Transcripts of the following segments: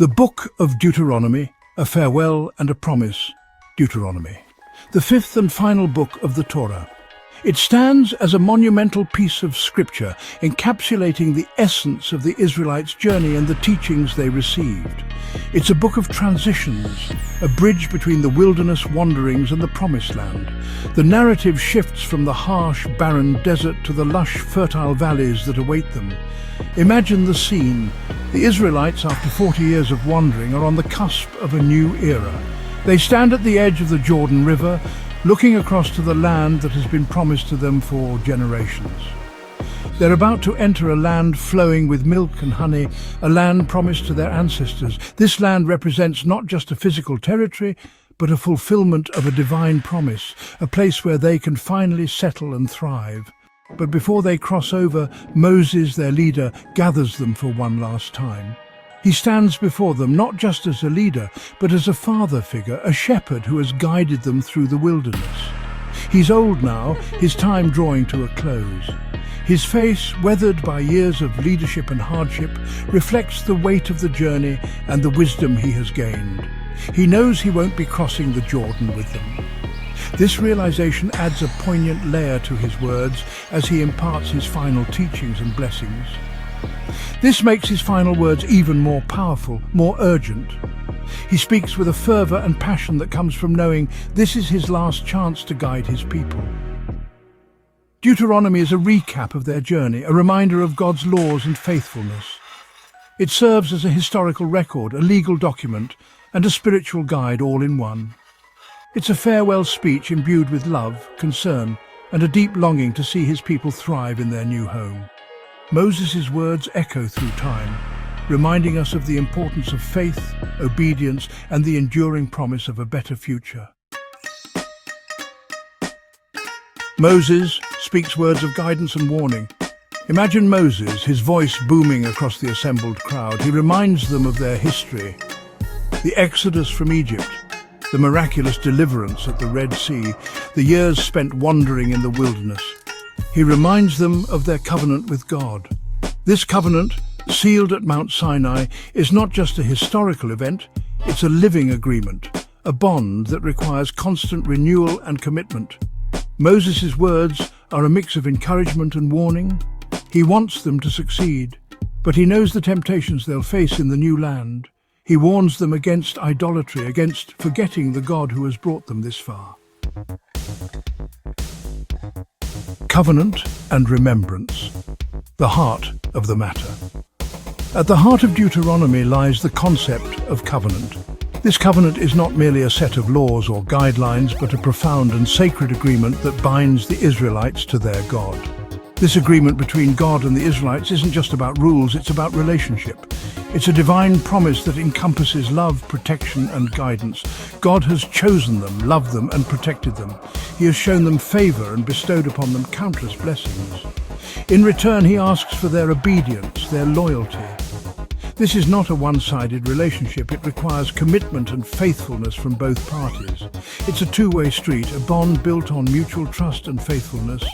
The Book of Deuteronomy, a farewell and a promise. Deuteronomy, the fifth and final book of the Torah. It stands as a monumental piece of scripture encapsulating the essence of the Israelites' journey and the teachings they received. It's a book of transitions, a bridge between the wilderness wanderings and the promised land. The narrative shifts from the harsh, barren desert to the lush, fertile valleys that await them. Imagine the scene. The Israelites, after 40 years of wandering, are on the cusp of a new era. They stand at the edge of the Jordan River, looking across to the land that has been promised to them for generations. They're about to enter a land flowing with milk and honey, a land promised to their ancestors. This land represents not just a physical territory, but a fulfillment of a divine promise, a place where they can finally settle and thrive. But before they cross over, Moses, their leader, gathers them for one last time. He stands before them not just as a leader, but as a father figure, a shepherd who has guided them through the wilderness. He's old now, his time drawing to a close. His face, weathered by years of leadership and hardship, reflects the weight of the journey and the wisdom he has gained. He knows he won't be crossing the Jordan with them. This realization adds a poignant layer to his words as he imparts his final teachings and blessings. This makes his final words even more powerful, more urgent. He speaks with a fervor and passion that comes from knowing this is his last chance to guide his people. Deuteronomy is a recap of their journey, a reminder of God's laws and faithfulness. It serves as a historical record, a legal document, and a spiritual guide all in one. It's a farewell speech imbued with love, concern, and a deep longing to see his people thrive in their new home. Moses' words echo through time, reminding us of the importance of faith, obedience, and the enduring promise of a better future. Moses speaks words of guidance and warning. Imagine Moses, his voice booming across the assembled crowd. He reminds them of their history, the exodus from Egypt, the miraculous deliverance at the Red Sea, the years spent wandering in the wilderness. He reminds them of their covenant with God. This covenant, sealed at Mount Sinai, is not just a historical event, it's a living agreement, a bond that requires constant renewal and commitment. Moses' words are a mix of encouragement and warning. He wants them to succeed, but he knows the temptations they'll face in the new land. He warns them against idolatry, against forgetting the God who has brought them this far. Covenant and remembrance, the heart of the matter. At the heart of Deuteronomy lies the concept of covenant. This covenant is not merely a set of laws or guidelines, but a profound and sacred agreement that binds the Israelites to their God. This agreement between God and the Israelites isn't just about rules, it's about relationship. It's a divine promise that encompasses love, protection, and guidance. God has chosen them, loved them, and protected them. He has shown them favor and bestowed upon them countless blessings. In return, he asks for their obedience, their loyalty. This is not a one-sided relationship. It requires commitment and faithfulness from both parties. It's a two-way street, a bond built on mutual trust and faithfulness.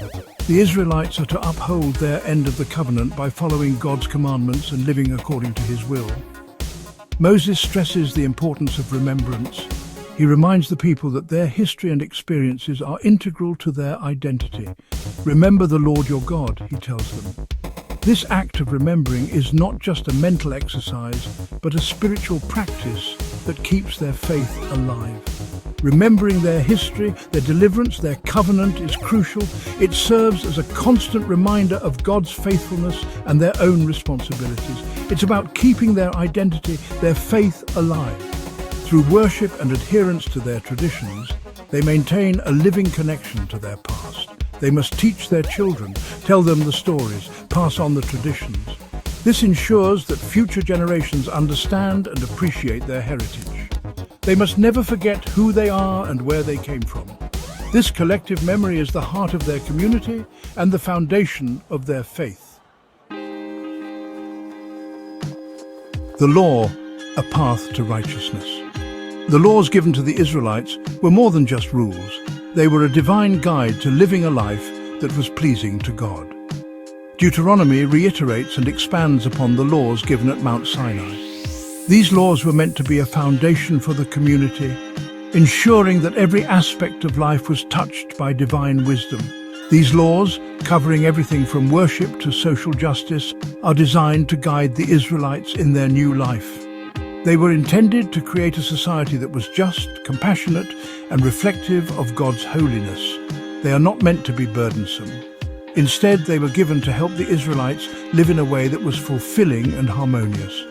The Israelites are to uphold their end of the covenant by following God's commandments and living according to his will. Moses stresses the importance of remembrance. He reminds the people that their history and experiences are integral to their identity. Remember the Lord your God, he tells them. This act of remembering is not just a mental exercise, but a spiritual practice that keeps their faith alive. Remembering their history, their deliverance, their covenant is crucial. It serves as a constant reminder of God's faithfulness and their own responsibilities. It's about keeping their identity, their faith alive. Through worship and adherence to their traditions, they maintain a living connection to their past. They must teach their children, tell them the stories, pass on the traditions. This ensures that future generations understand and appreciate their heritage. They must never forget who they are and where they came from. This collective memory is the heart of their community and the foundation of their faith. The law, a path to righteousness. The laws given to the Israelites were more than just rules. They were a divine guide to living a life that was pleasing to God. Deuteronomy reiterates and expands upon the laws given at Mount Sinai. These laws were meant to be a foundation for the community, ensuring that every aspect of life was touched by divine wisdom. These laws, covering everything from worship to social justice, are designed to guide the Israelites in their new life. They were intended to create a society that was just, compassionate, and reflective of God's holiness. They are not meant to be burdensome. Instead, they were given to help the Israelites live in a way that was fulfilling and harmonious.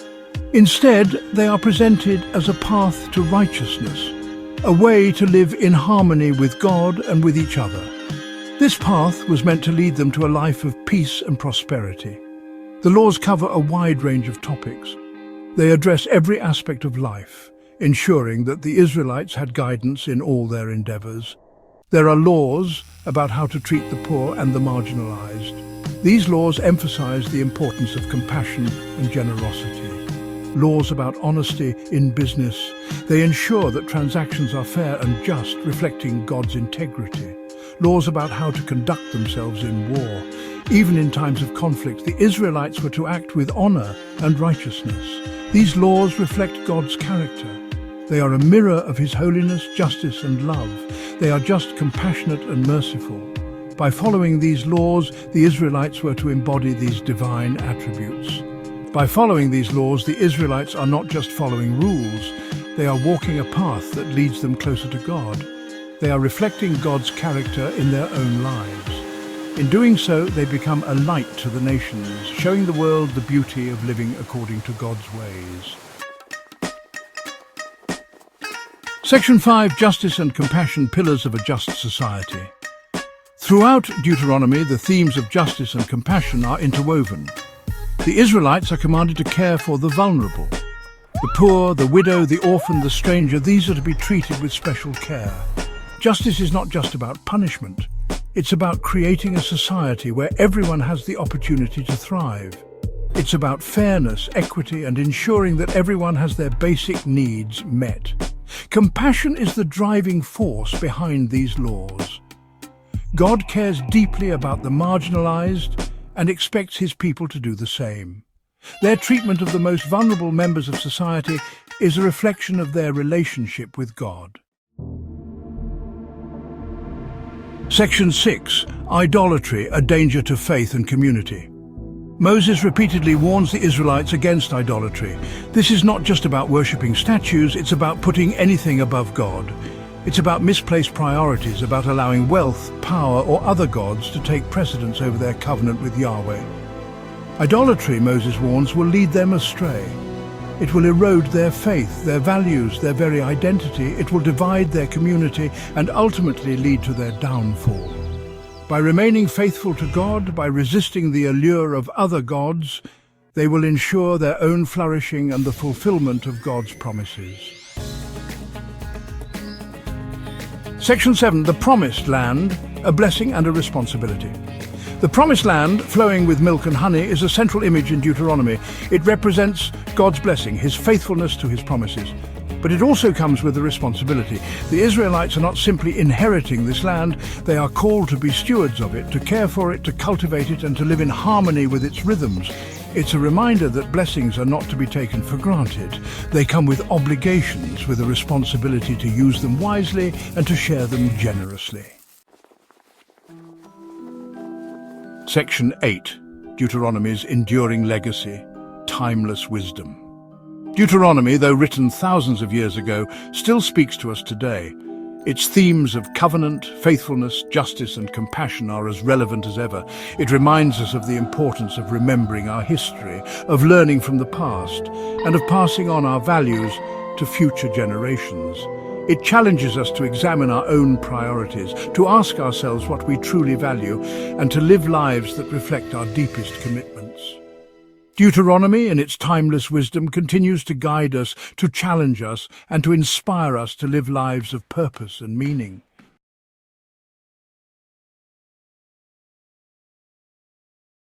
Instead, they are presented as a path to righteousness, a way to live in harmony with God and with each other. This path was meant to lead them to a life of peace and prosperity. The laws cover a wide range of topics. They address every aspect of life, ensuring that the Israelites had guidance in all their endeavors. There are laws about how to treat the poor and the marginalized. These laws emphasize the importance of compassion and generosity. Laws about honesty in business. They ensure that transactions are fair and just, reflecting God's integrity. Laws about how to conduct themselves in war. Even in times of conflict, the Israelites were to act with honor and righteousness. These laws reflect God's character. They are a mirror of His holiness, justice, and love. They are just, compassionate, and merciful. By following these laws, the Israelites were to embody these divine attributes. By following these laws, the Israelites are not just following rules, they are walking a path that leads them closer to God. They are reflecting God's character in their own lives. In doing so, they become a light to the nations, showing the world the beauty of living according to God's ways. Section 5. Justice and Compassion, Pillars of a Just Society. Throughout Deuteronomy, the themes of justice and compassion are interwoven. The Israelites are commanded to care for the vulnerable. The poor, the widow, the orphan, the stranger, these are to be treated with special care. Justice is not just about punishment. It's about creating a society where everyone has the opportunity to thrive. It's about fairness, equity, and ensuring that everyone has their basic needs met. Compassion is the driving force behind these laws. God cares deeply about the marginalized and expects His people to do the same. Their treatment of the most vulnerable members of society is a reflection of their relationship with God. Section 6. Idolatry, a danger to faith and community. Moses repeatedly warns the Israelites against idolatry. This is not just about worshipping statues, it's about putting anything above God. It's about misplaced priorities, about allowing wealth, power, or other gods to take precedence over their covenant with Yahweh. Idolatry, Moses warns, will lead them astray. It will erode their faith, their values, their very identity. It will divide their community and ultimately lead to their downfall. By remaining faithful to God, by resisting the allure of other gods, they will ensure their own flourishing and the fulfillment of God's promises. Section 7. The Promised Land, a blessing and a responsibility. The Promised Land, flowing with milk and honey, is a central image in Deuteronomy. It represents God's blessing, His faithfulness to His promises. But it also comes with a responsibility. The Israelites are not simply inheriting this land, they are called to be stewards of it, to care for it, to cultivate it, and to live in harmony with its rhythms. It's a reminder that blessings are not to be taken for granted. They come with obligations, with a responsibility to use them wisely and to share them generously. Section 8. Deuteronomy's enduring legacy, timeless wisdom. Deuteronomy, though written thousands of years ago, still speaks to us today. Its themes of covenant, faithfulness, justice, and compassion are as relevant as ever. It reminds us of the importance of remembering our history, of learning from the past, and of passing on our values to future generations. It challenges us to examine our own priorities, to ask ourselves what we truly value, and to live lives that reflect our deepest commitments. Deuteronomy, in its timeless wisdom, continues to guide us, to challenge us, and to inspire us to live lives of purpose and meaning.